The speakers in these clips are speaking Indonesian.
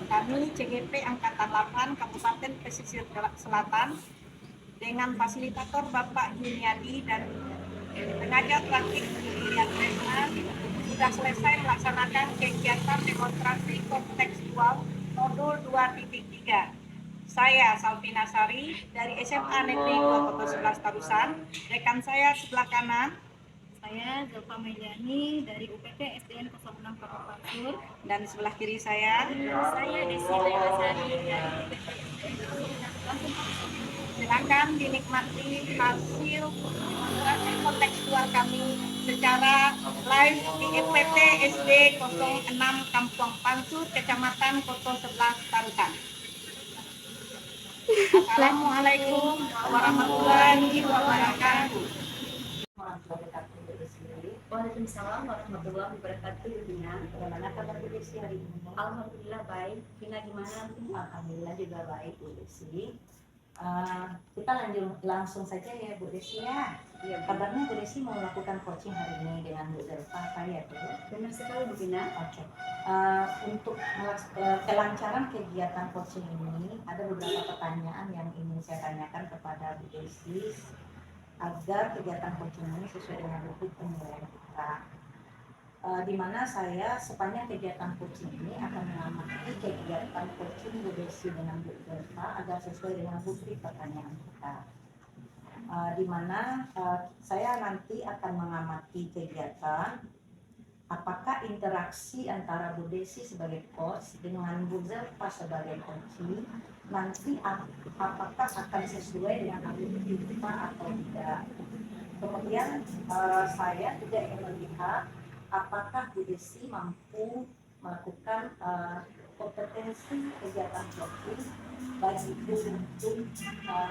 kami CGP Angkatan 8 Kabupaten Pesisir Selatan dengan fasilitator Bapak Juniadi dan pengajar praktik Julian Resman sudah selesai melaksanakan kegiatan demonstrasi kontekstual modul 2.3. Saya Salvina Sari dari SMA Negeri 2 Kota 11 Tarusan, rekan saya sebelah kanan. Saya Zulfa Mailiani dari UPT SDN 06 Kota Pansur. Dan sebelah kiri saya Desi Lelasari dari UPT SDN 06 Lampung. Silakan dinikmati hasil demonstrasi kontekstual kami secara live di UPT SD 06 Kampung Pansur, Kecamatan Koto 11 Tarusan. Assalamualaikum warahmatullahi wabarakatuh. Waalaikumsalam warahmatullahi wabarakatuh. Bagaimana kabar Bu Desi hari ini? Alhamdulillah baik. Vina gimana? Alhamdulillah juga baik Bu Desi. Kita langsung saja ya Bu Desi ya. Iya, kabarnya Bu Desi mau melakukan coaching hari ini dengan Bu Zelfa apa ya Bu? benar sekali Bu Vina. Oke. Untuk kelancaran kegiatan coaching ini ada beberapa pertanyaan yang ingin saya tanyakan kepada Bu Desi agar kegiatan coaching ini sesuai dengan bukti penilaian kita. Di mana saya sepanjang kegiatan coaching ini akan mengamati kegiatan coaching Bu Desi dengan Bu Zelfa agar sesuai dengan bukti pertanyaan kita. Di mana saya nanti akan mengamati kegiatan apakah interaksi antara Bu Desi sebagai coach dengan Bu Zelfa sebagai coaching nanti apakah akan sesuai dengan bukti kita atau tidak. Kemudian saya juga ingin melihat apakah Bu Desi mampu melakukan kompetensi kegiatan coaching baik itu untuk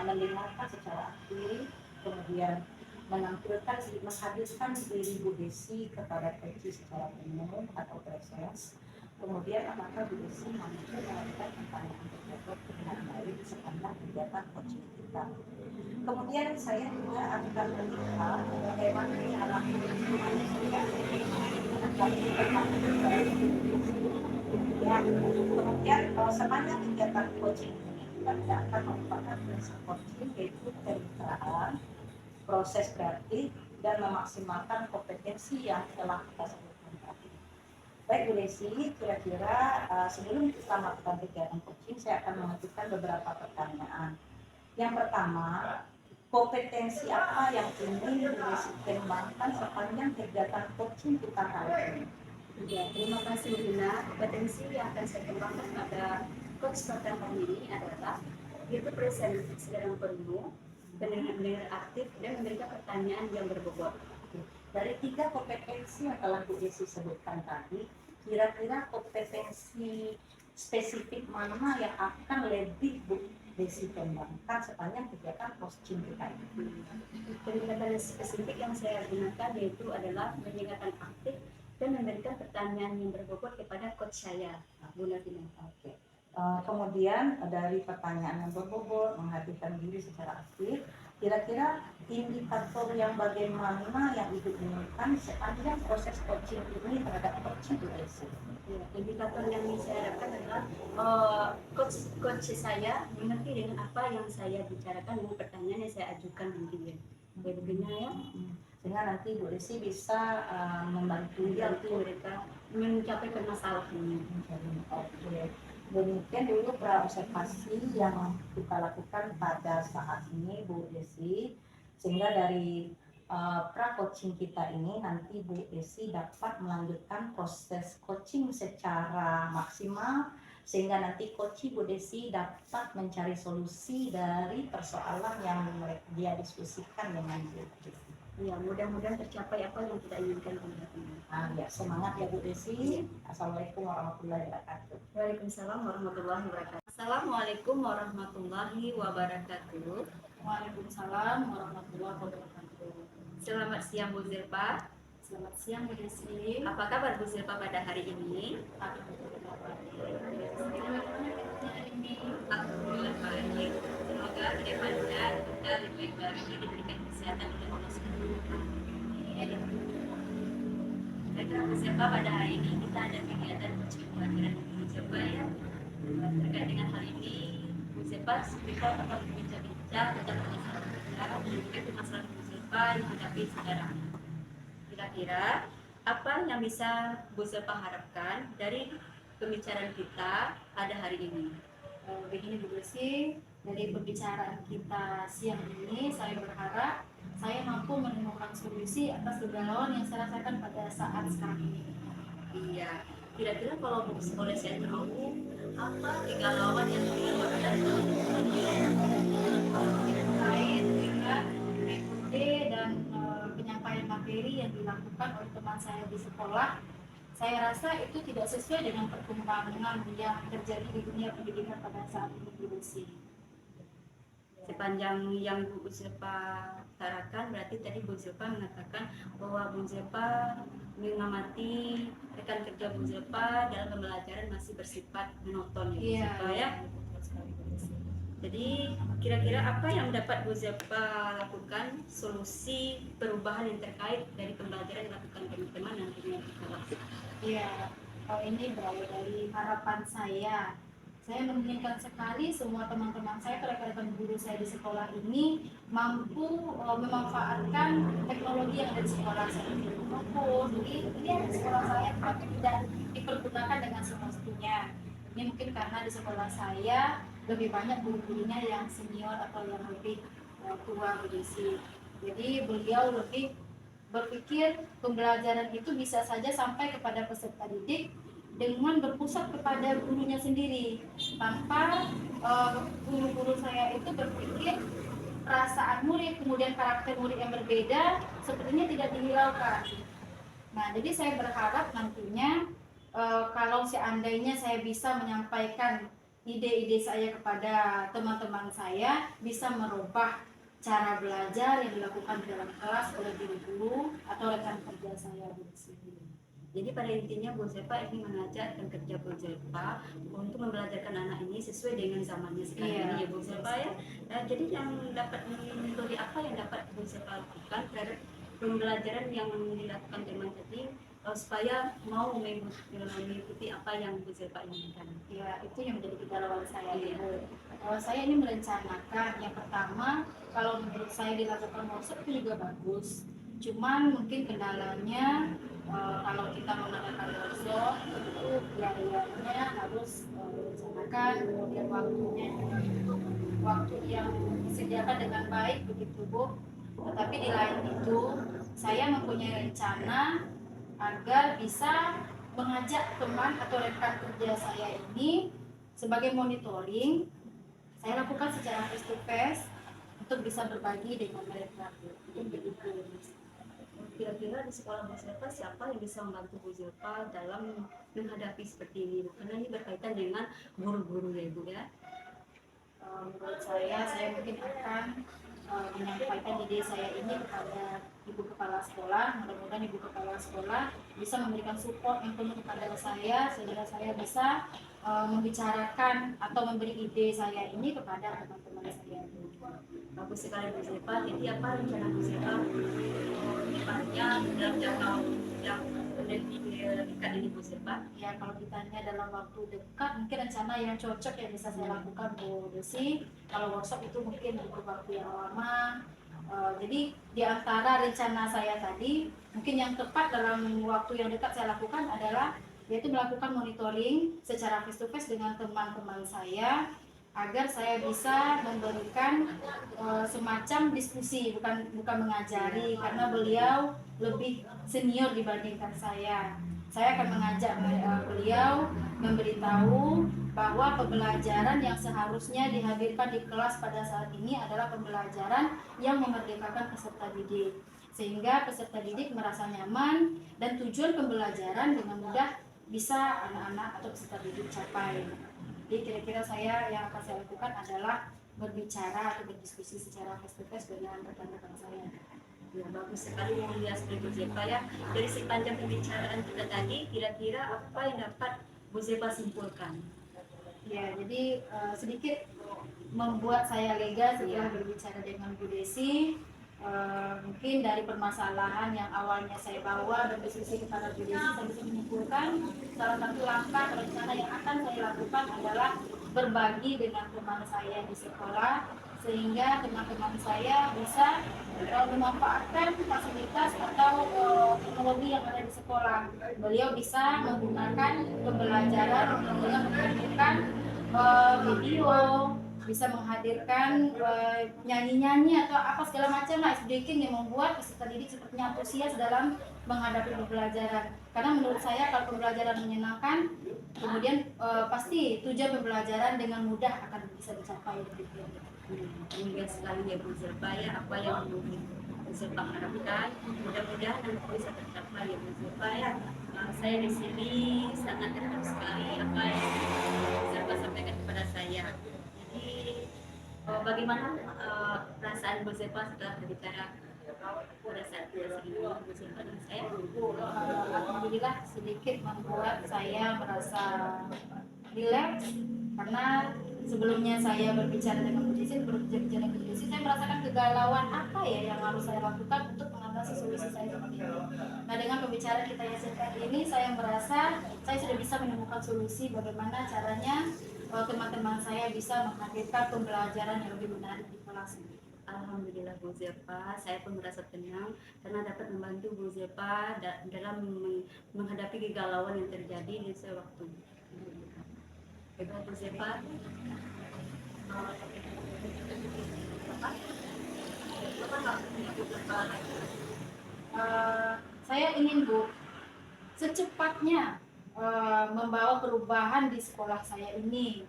mendengarkan secara aktif, kemudian menghadirkan diri Bu Desi kepada coaching secara umum atau proses. Kemudian apakah Bu Desi mampu melakukan pertanyaan terjawab dengan baik sepanjang kegiatan coaching kita. Kemudian saya juga akan melihat bagaimana cara menginstruksikan ya. Kemudian sepanjang kegiatan coaching ini kita tidak akan melupakan prinsip coaching yaitu kemitraan, proses kreatif, dan memaksimalkan kompetensi yang telah kita sebutkan tadi. Baik Bu Desi, kira-kira sebelum kita melakukan kegiatan coaching, saya akan mengajukan beberapa pertanyaan. Yang pertama, kompetensi apa yang ingin Bu Desi kembangkan sepanjang kegiatan coaching kita kali ini? Ya, terima kasih Bu Vina. Kompetensi yang akan saya kembangkan pada coach pertama ini adalah yaitu presentasi dengan penuh, benar-benar aktif, dan memberikan pertanyaan yang berbobot. Dari 3 kompetensi yang telah Bu Desi sebutkan tadi, kira-kira kompetensi spesifik mana yang akan lebih Bu Desi kembangkan sepanjang kegiatan coaching kita ini? Pendekatan spesifik yang saya gunakan yaitu adalah pendekatan aktif dan memberikan pertanyaan yang berbobot kepada coach saya, Bu Navina. Oke. Kemudian dari pertanyaan yang berbobot, menghadirkan diri secara aktif, kira-kira indikator yang bagaimana yang Ibu inginkan sepanjang proses coaching ini terhadap coaching Bu Desi? Ya, indikator yang saya harapkan adalah coach saya mengerti dengan apa yang saya bicarakan dengan pertanyaan yang saya ajukan nanti ya. Begini ya. Sehingga nanti Bu Desi bisa membantu mereka mencapai permasalahannya. Oke. Demikian dulu praobservasi yang kita lakukan pada saat ini Bu Desi, sehingga dari pra-coaching kita ini nanti Bu Desi dapat melanjutkan proses coaching secara maksimal, sehingga nanti coaching Bu Desi dapat mencari solusi dari persoalan yang dia diskusikan dengan Bu Desi. Ya, mudah-mudahan tercapai apa yang kita inginkan. Ya, semangat ya Bu Desi. Assalamualaikum warahmatullahi wabarakatuh. Waalaikumsalam warahmatullahi wabarakatuh. Assalamualaikum warahmatullahi wabarakatuh. Waalaikumsalam warahmatullahi wabarakatuh. Selamat siang Bu Zelfa. Selamat siang Bu Desi. Apa kabar Bu Zelfa pada hari ini? Alhamdulillah baik. Alhamdulillah baik. Semoga kedepannya kita lebih baik lagi diberikan kesehatan oleh Allah Subhanahu wa Ta'ala. Baiklah Bu Zelfa, pada hari ini kita ada kegiatan coaching kehadiran Bu Zelfa ya. Terkait dengan hal ini, Bu Zepa, kita akan berbincang-bincang tentang permasalahan kita, permasalahan Bu Zepa yang menghadapi sekarang. Kira-kira apa yang bisa Bu Zepa harapkan dari pembicaraan kita pada hari ini? Begini Bu Desi, dari pembicaraan kita siang ini, saya berharap saya mampu menemukan solusi atas kegalauan yang saya rasakan pada saat sekarang ini. Iya, kira-kira kalau boleh saya tahu, apa kegalauan yang dirasakan dari Terkait dengan metode dan penyampaian materi yang dilakukan oleh teman saya di sekolah, saya rasa itu tidak sesuai dengan perkembangan yang terjadi di dunia pendidikan pada saat ini Bu Desi. sepanjang yang Bu Zepa utarakan, berarti tadi Bu Zepa mengatakan bahwa Bu Zepa mengamati rekan kerja Bu Zepa dalam pembelajaran masih bersifat monoton ya Bu Zepa ya. betul sekali Bu Desi. Jadi kira-kira apa yang dapat Bu Zepa lakukan, solusi perubahan yang terkait dari pembelajaran yang dilakukan teman-teman nantinya di kelas? Iya, kalau ini berawal dari harapan saya. Saya menginginkan sekali semua teman-teman saya, rekan-rekan guru saya di sekolah ini mampu memanfaatkan teknologi yang ada di sekolah saya. Maupun ini ada di sekolah saya, tapi tidak dipergunakan dengan semestinya. Ini mungkin karena di sekolah saya lebih banyak guru-gurunya yang senior atau yang lebih tua Bu Desi. Jadi beliau lebih berpikir pembelajaran itu bisa saja sampai kepada peserta didik dengan berpusat kepada gurunya sendiri, tanpa guru-guru saya itu berpikir perasaan murid kemudian karakter murid yang berbeda sepertinya tidak dihiraukan. Nah, jadi saya berharap nantinya kalau seandainya saya bisa menyampaikan ide-ide saya kepada teman-teman saya, bisa merubah cara belajar yang dilakukan di dalam kelas oleh guru-guru atau rekan kerja saya di sini. Jadi pada intinya Bu Zepa ingin mengajak dan kerja Bu Zepa untuk membelajarkan anak ini sesuai dengan zamannya sekarang ini ya Bu Zepa ya. Nah, jadi yang dapat metode apa yang dapat Bu Zepa lakukan terhadap pembelajaran yang dilakukan teman tadi supaya mau mengikuti apa yang Bu Zepa inginkan. Ya, itu yang menjadi kegalauan saya. Iya. Saya ini merencanakan yang pertama, kalau menurut saya dilakukan workshop itu juga bagus. Cuman mungkin kendalanya kalau kita mengadakan workshop itu biayanya harus direncanakan, kemudian waktu yang disediakan dengan baik begitu Bu. Tetapi di lain itu saya mempunyai rencana agar bisa mengajak teman atau rekan kerja saya ini sebagai monitoring. Saya lakukan secara face to face untuk bisa berbagi dengan mereka. Itu begitu. Kira-kira di sekolah Bu Zepa siapa yang bisa membantu Bu Zepa dalam menghadapi seperti ini? Karena ini berkaitan dengan guru-guru ya Bu ya. Menurut saya mungkin akan menyampaikan ide saya ini kepada ibu kepala sekolah. Mudah-mudahan ibu kepala sekolah bisa memberikan support yang penuh kepada saya sehingga saya bisa membicarakan atau memberi ide saya ini kepada teman-teman saya. Bagus sekali Bu Zepa. Jadi apa rencana Bu Zepa depannya dalam jangka waktu yang dekat ini Bu Zepa? Ya, kalau ditanya dalam waktu dekat, mungkin rencana yang cocok yang bisa saya lakukan Bu Desi. Kalau workshop itu mungkin butuh waktu yang lama. Jadi di antara rencana saya tadi, mungkin yang tepat dalam waktu yang dekat saya lakukan adalah yaitu melakukan monitoring secara face to face dengan teman-teman saya agar saya bisa memberikan semacam diskusi, bukan mengajari, karena beliau lebih senior dibandingkan saya. Saya akan mengajak beliau memberitahu bahwa pembelajaran yang seharusnya dihadirkan di kelas pada saat ini adalah pembelajaran yang memerdekakan peserta didik, sehingga peserta didik merasa nyaman dan tujuan pembelajaran dengan mudah bisa anak-anak atau peserta didik capai. Jadi kira-kira saya yang akan saya lakukan adalah berbicara atau berdiskusi secara face to face dengan rekan-rekan saya. Ya, bagus sekali yang dilihat dari Bu Zepa ya. Dari sepanjang pembicaraan kita tadi, kira-kira apa yang dapat Bu Zepa simpulkan? Ya, jadi sedikit membuat saya lega setelah berbicara dengan Bu Desi. Mungkin dari permasalahan yang awalnya saya bawa dan diskusi kepada Bu Desi, saya bisa menyimpulkan salah satu langkah rencana yang akan saya lakukan adalah berbagi dengan teman saya di sekolah, sehingga teman-teman saya bisa memanfaatkan fasilitas atau teknologi yang ada di sekolah. Beliau bisa menggunakan pembelajaran dengan menghadirkan video, bisa menghadirkan nyanyi-nyanyi atau apa segala macam lah speaking yang membuat peserta didik sepertinya antusias dalam menghadapi pembelajaran. Karena menurut saya kalau pembelajaran menyenangkan, kemudian pasti tujuan pembelajaran dengan mudah akan bisa dicapai. Ingat sekali ya Bu Zilpa ya, apa yang Bu Zilpa harapkan mudah-mudahan nanti bisa tercapai ya Bu Zilpa ya. Saya di sini sangat terharu sekali apa yang Bu Zilpa sampaikan kepada saya. Jadi bagaimana perasaan Bu Zilpa setelah berbicara pada saat biasa ini Bu Zilpa dan saya? Alhamdulillah sedikit membuat saya merasa rileks, karena sebelumnya saya berbicara dengan Bu Desi, saya merasakan kegalauan apa ya yang harus saya lakukan untuk mengatasi solusi saya seperti ini. Nah, dengan pembicaraan kita yang singkat ini, saya merasa saya sudah bisa menemukan solusi bagaimana caranya teman-teman saya bisa menghadirkan pembelajaran yang lebih menarik di kelas. Alhamdulillah Bu Zilpa, saya pun merasa tenang karena dapat membantu Bu Zilpa dalam menghadapi kegalauan yang terjadi di sewaktu. Baiklah Bu Zilpa. Saya ingin Bu secepatnya membawa perubahan di sekolah saya ini.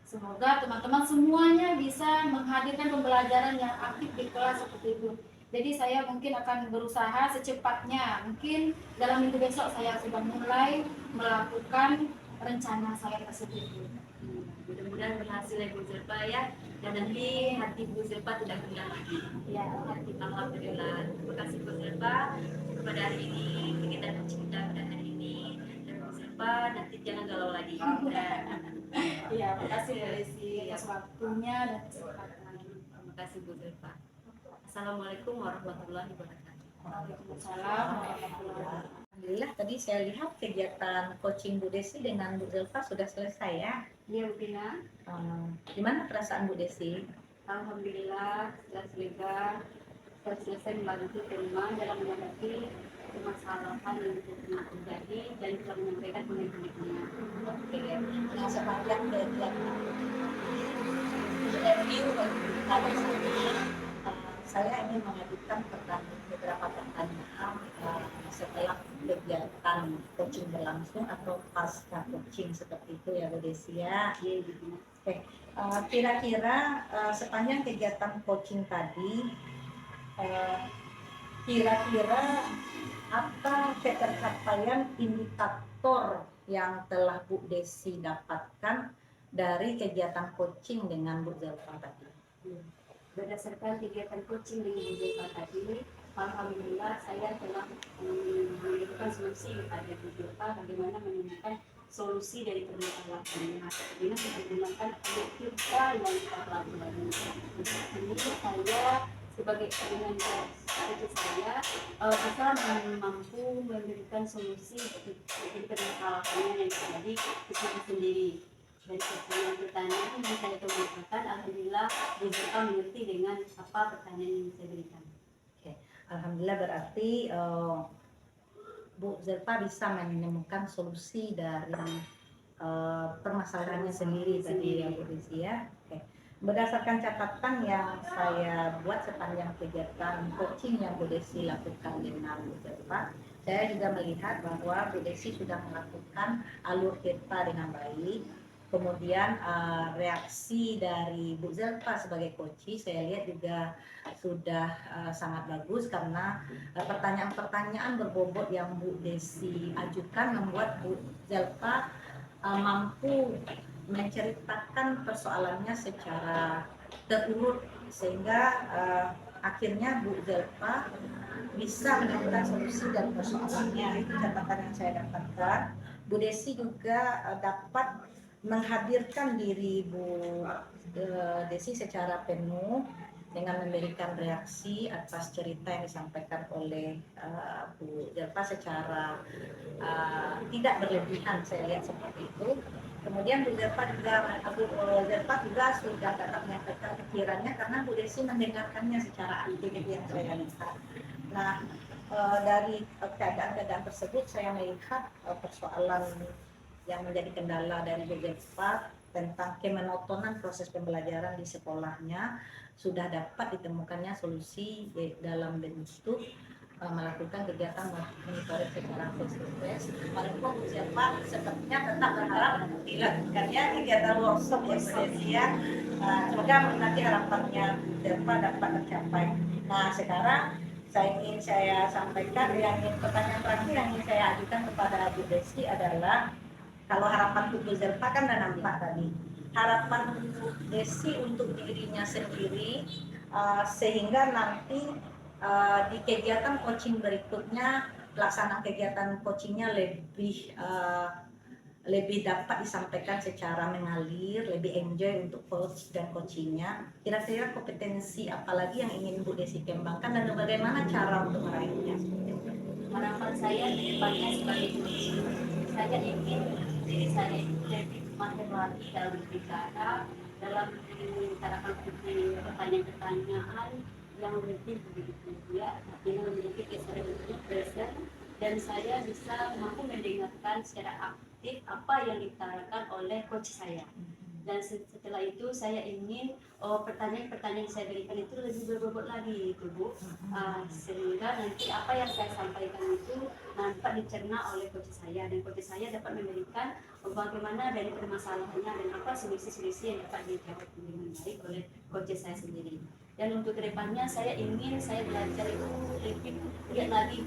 Semoga teman-teman semuanya bisa menghadirkan pembelajaran yang aktif di kelas seperti itu. Jadi saya mungkin akan berusaha secepatnya. Mungkin dalam minggu besok saya sudah mulai melakukan rencana saya tersebut. Mudah-mudahan berhasil ya Bu Zilpa ya, dan nanti hati Bu Zilpa tidak gundah lagi. Ya, Alhamdulillah. Terima kasih Bu Zilpa pada hari ini, kita bercerita pada hari ini, dan Bu Zilpa nanti jangan galau lagi. iya, makasih Bu Desi atas waktunya dan kesempatan. Terima kasih Bu Zilpa. Assalamualaikum warahmatullahi wabarakatuh. Waalaikumsalam warahmatullahi wabarakatuh. Alhamdulillah tadi saya lihat kegiatan coaching Bu Desi dengan Bu Zilpa sudah selesai ya. Iya Bu Tina. Gimana perasaan Bu Desi? Alhamdulillah setelah selesai membantu teman dalam menghadapi permasalahan yang terjadi dan telah menyampaikan pemikirannya. Oke, nah sepanjang kegiatan review pada saat ini, saya ingin mengajukan beberapa pertanyaan setelah kegiatan coaching berlangsung atau pasca coaching seperti itu ya Bu Desi ya. Oke, kira-kira sepanjang kegiatan coaching tadi, kira-kira apa pencapaian indikator yang telah Bu Desi dapatkan dari kegiatan coaching dengan Bu Zilpa tadi? Berdasarkan kegiatan coaching dengan Bu Zilpa tadi, alhamdulillah saya telah menemukan solusi kepada Bu Zilpa bagaimana menemukan solusi dari permasalahannya dengan menggunakan kita yang kita pelajari. Ini saya sebagai dengan strategi saya bisa mampu memberikan solusi dari permasalahannya yang terjadi di sana sendiri. Dari pertanyaan yang saya kemukakan, alhamdulillah Bu Zilpa mengerti dengan apa pertanyaan yang saya berikan. Oke, alhamdulillah berarti Bu Zilpa bisa menemukan solusi dari permasalahannya sendiri tadi ya Bu Desi ya. Oke. Berdasarkan catatan yang saya buat sepanjang kegiatan coaching yang Bu Desi lakukan dengan Bu Zilpa, saya juga melihat bahwa Bu Desi sudah melakukan alur cerita dengan baik. Kemudian reaksi dari Bu Zilpa sebagai coach saya lihat juga sudah sangat bagus, karena pertanyaan-pertanyaan berbobot yang Bu Desi ajukan membuat Bu Zilpa mampu menceritakan persoalannya secara terurut, sehingga akhirnya Bu Zilpa bisa menemukan solusi dari persoalannya. Itu catatan yang saya dapatkan. Bu Desi juga dapat menghadirkan diri Bu Desi secara penuh dengan memberikan reaksi atas cerita yang disampaikan oleh Bu Zerpa secara tidak berlebihan, saya lihat seperti itu. Kemudian Bu Zerpa juga sudah dapat menyampaikan pikirannya karena Bu Desi mendengarkannya secara aktif yang saya lihat. Nah, dari keadaan-keadaan tersebut saya melihat persoalan yang menjadi kendala dari Bu Zerpa tentang kemonotonan proses pembelajaran di sekolahnya sudah dapat ditemukannya solusi dalam bentuk melakukan kegiatan monitoring secara face to face. Walaupun siapa sepertinya tetap berharap dilakukannya kegiatan workshop ya. Semoga nanti harapannya siapa dapat tercapai. Nah sekarang saya sampaikan pertanyaan terakhir yang ingin saya ajukan kepada Bu Desi adalah kalau harapan Bu Zerpa kan udah nampak tadi. Harapan Bu Desi untuk dirinya sendiri sehingga nanti di kegiatan coaching berikutnya pelaksanaan kegiatan coachingnya lebih dapat disampaikan secara mengalir, lebih enjoy untuk coach dan coachingnya. Kira-kira kompetensi apalagi yang ingin Bu Desi kembangkan dan bagaimana cara untuk meraihnya? Harapan saya di depannya sebagai guru, saya ingin diri saya itu lebih semakin lagi dalam berbicara, dalam membicarakan pertanyaan-pertanyaan yang lebih begitu ya, yang memiliki kesadaran present, dan saya bisa mampu mendengarkan secara aktif apa yang diutarakan oleh coach saya. Dan setelah itu saya ingin pertanyaan-pertanyaan yang saya berikan itu lebih berbobot lagi gitu Bu, sehingga nanti apa yang saya sampaikan itu dapat dicerna oleh coach saya, dan coach saya dapat memberikan bagaimana dari permasalahannya dan apa solusi-solusi yang dapat dijawab dengan baik oleh coach saya sendiri. Dan untuk kedepannya saya ingin saya belajar itu lebih lihat lagi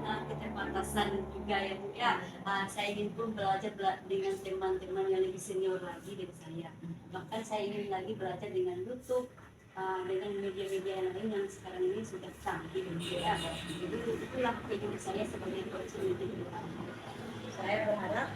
keterbatasan juga ya Bu ya. Saya ingin pun belajar dengan teman-teman yang lebih senior lagi dari saya. Bahkan saya ingin lagi belajar dengan YouTube, dengan media-media yang lain yang sekarang ini sudah canggih gitu ya. Jadi itulah keinginan saya sebagai coach itu. Saya berharap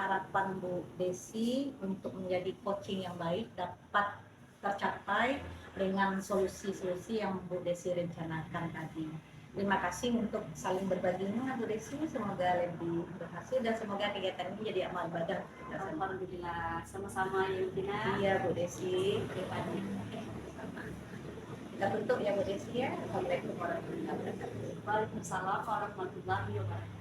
harapan Bu Desi untuk menjadi coaching yang baik dapat tercapai dengan solusi-solusi yang Bu Desi rencanakan tadi. Terima kasih untuk saling berbaginya Bu Desi, semoga lebih berhasil dan semoga kegiatan ini jadi amal ibadah. Alhamdulillah, sama-sama ya Tina. Iya Bu Desi, terima kasih. Kita tutup ya Bu Desi ya. Assalamualaikum warahmatullahi wabarakatuh. Waalaikumsalam warahmatullahi wabarakatuh.